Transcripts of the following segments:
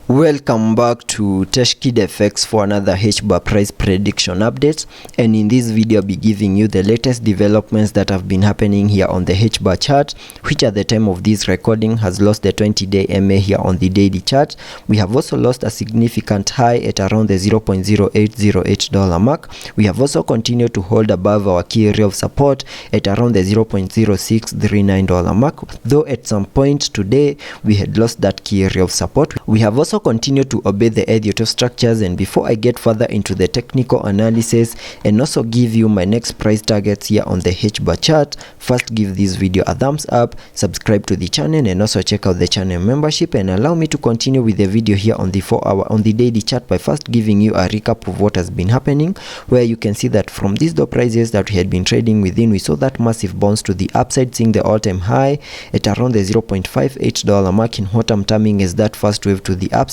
Welcome back to TechKidFX for another Hbar price prediction update, and in this video I'll be giving you the latest developments that have been happening here on the Hbar chart, which at the time of this recording has lost the 20-day MA here on the daily chart. We have also lost a significant high at around the $0.0808 mark. We have also continued to hold above our key area of support at around the $0.0639 mark, though at some point today we had lost that key area of support. We have also continue to obey the Elliot structures, and before I get further into the technical analysis and also give you my next price targets here on the Hbar chart, first give this video a thumbs up, subscribe to the channel, and also check out the channel membership, and allow me to continue with the video here on the 4-hour on the daily chart by first giving you a recap of what has been happening, where you can see that from these low prices that we had been trading within, we saw that massive bounce to the upside, seeing the all-time high at around the $0.58 mark in what I'm terming as that first wave to the upside.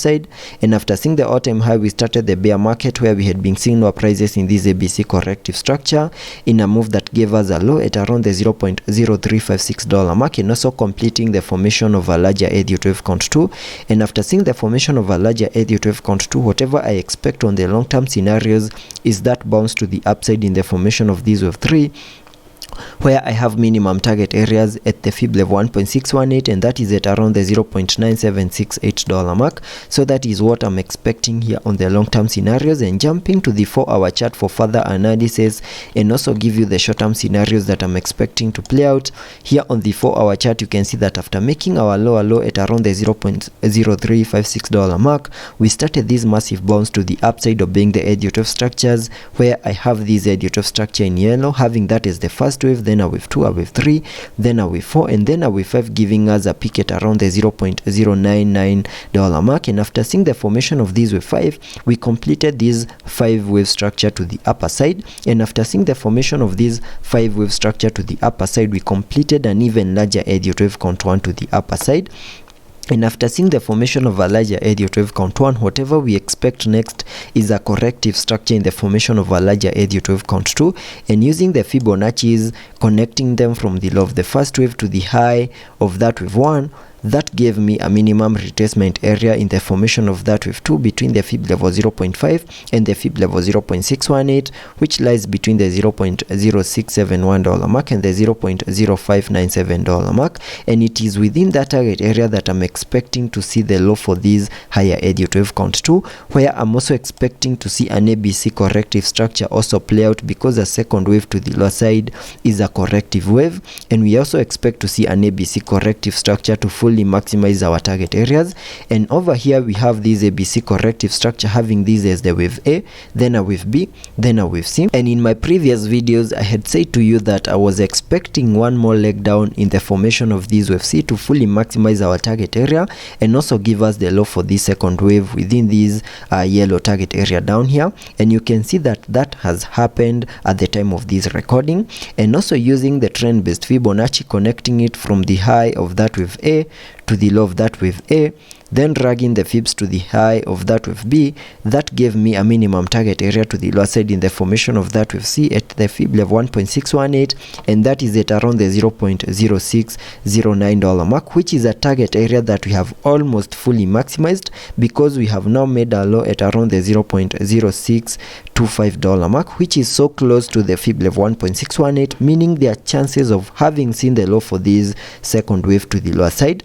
And after seeing the all-time high, we started the bear market, where we had been seeing lower prices in this ABC corrective structure in a move that gave us a low at around the $0.0356 mark, and also completing the formation of a larger Elliott wave count 2. And after seeing the formation of a larger Elliott wave count 2, whatever I expect on the long-term scenarios is that bounce to the upside in the formation of this wave 3, where I have minimum target areas at the fib level 1.618, and that is at around the $0.9768 mark. So that is what I'm expecting here on the long-term scenarios. And jumping to the 4-hour chart for further analysis and also give you the short-term scenarios that I'm expecting to play out. Here on the 4-hour chart, you can see that after making our lower low at around the $0.0356 mark, we started this massive bounce to the upside, obeying the Elliott wave structures, where I have this Elliott wave structure in yellow, having that as the first wave, then a wave 2, a wave 3, then a wave 4, and then a wave 5, giving us a peak at around the $0.099 mark. And after seeing the formation of this wave 5, we completed this 5-wave structure to the upper side, and after seeing the formation of this 5-wave structure to the upper side, we completed an even larger Elliott wave count 1 to the upper side. And after seeing the formation of a larger Elliott wave count 1, whatever we expect next is a corrective structure in the formation of a larger Elliott wave count 2, and using the Fibonacci's, connecting them from the low of the first wave to the high of that wave 1, that gave me a minimum retracement area in the formation of that wave 2 between the fib level 0.5 and the fib level 0.618, which lies between the $0.0671 mark and the $0.0597 mark. And it is within that target area that I'm expecting to see the low for this higher Elliott wave count 2, where I'm also expecting to see an ABC corrective structure also play out, because the second wave to the lower side is a corrective wave, and we also expect to see an ABC corrective structure to fully maximize our target areas. And over here we have this ABC corrective structure, having this as the wave A, then a wave B, then a wave C. And in my previous videos I had said to you that I was expecting one more leg down in the formation of this wave C to fully maximize our target area and also give us the low for this second wave within this yellow target area down here. And you can see that that has happened at the time of this recording, and also using the trend based Fibonacci, connecting it from the high of that wave A to the low of that wave A, then dragging the fibs to the high of that wave B, that gave me a minimum target area to the lower side in the formation of that wave C at the fib level 1.618, and that is at around the $0.0609 mark, which is a target area that we have almost fully maximized, because we have now made a low at around the $0.0625 mark, which is so close to the fib level 1.618, meaning there are chances of having seen the low for this second wave to the lower side.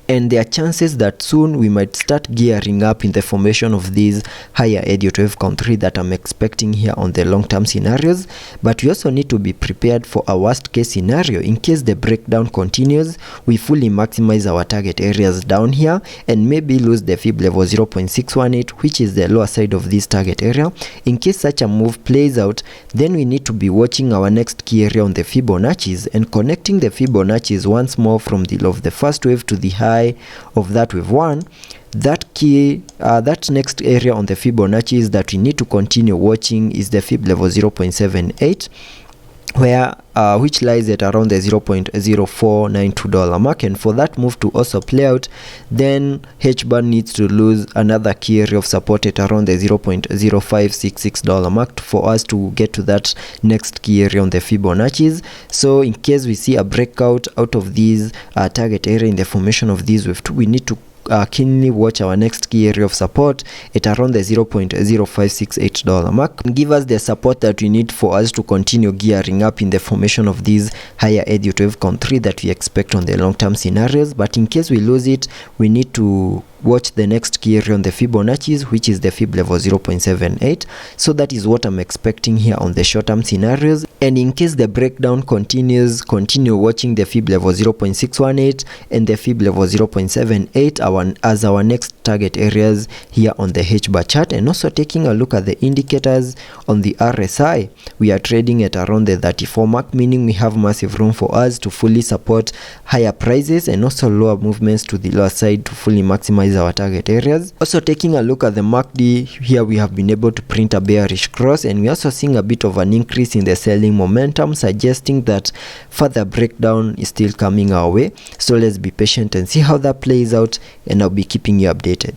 And there are chances that soon we might start gearing up in the formation of these higher Elliott wave count 3 that I'm expecting here on the long-term scenarios. But we also need to be prepared for a worst-case scenario. In case the breakdown continues, we fully maximize our target areas down here and maybe lose the fib level 0.618, which is the lower side of this target area. In case such a move plays out, then we need to be watching our next key area on the Fibonacci's and connecting the Fibonacci's once more from the low of the first wave to the high of that wave 1. That next area on the Fibonacci's that we need to continue watching is the fib level 0.78, where which lies at around the $0.0492 mark. And for that move to also play out, then Hbar needs to lose another key area of support at around the $0.0566 mark for us to get to that next key area on the Fibonacci's. So in case we see a breakout out of these target area in the formation of these wave 2, we need to keenly watch our next key area of support at around the $0.0568 mark and give us the support that we need for us to continue gearing up in the formation of these higher edge to wavecon 3 that we expect on the long-term scenarios. But in case we lose it, we need to watch the next key area on the Fibonacci's, which is the Fib level 0.78. So that is what I'm expecting here on the short-term scenarios. And in case the breakdown continues, continue watching the Fib level 0.618 and the Fib level 0.78 as our next target areas here on the Hbar chart. And also taking a look at the indicators on the RSI, we are trading at around the 34 mark, meaning we have massive room for us to fully support higher prices and also lower movements to the lower side to fully maximize our target areas. Also taking a look at the MACD, here we have been able to print a bearish cross, and we're also seeing a bit of an increase in the selling momentum, suggesting that further breakdown is still coming our way. So let's be patient and see how that plays out, and I'll be keeping you updated.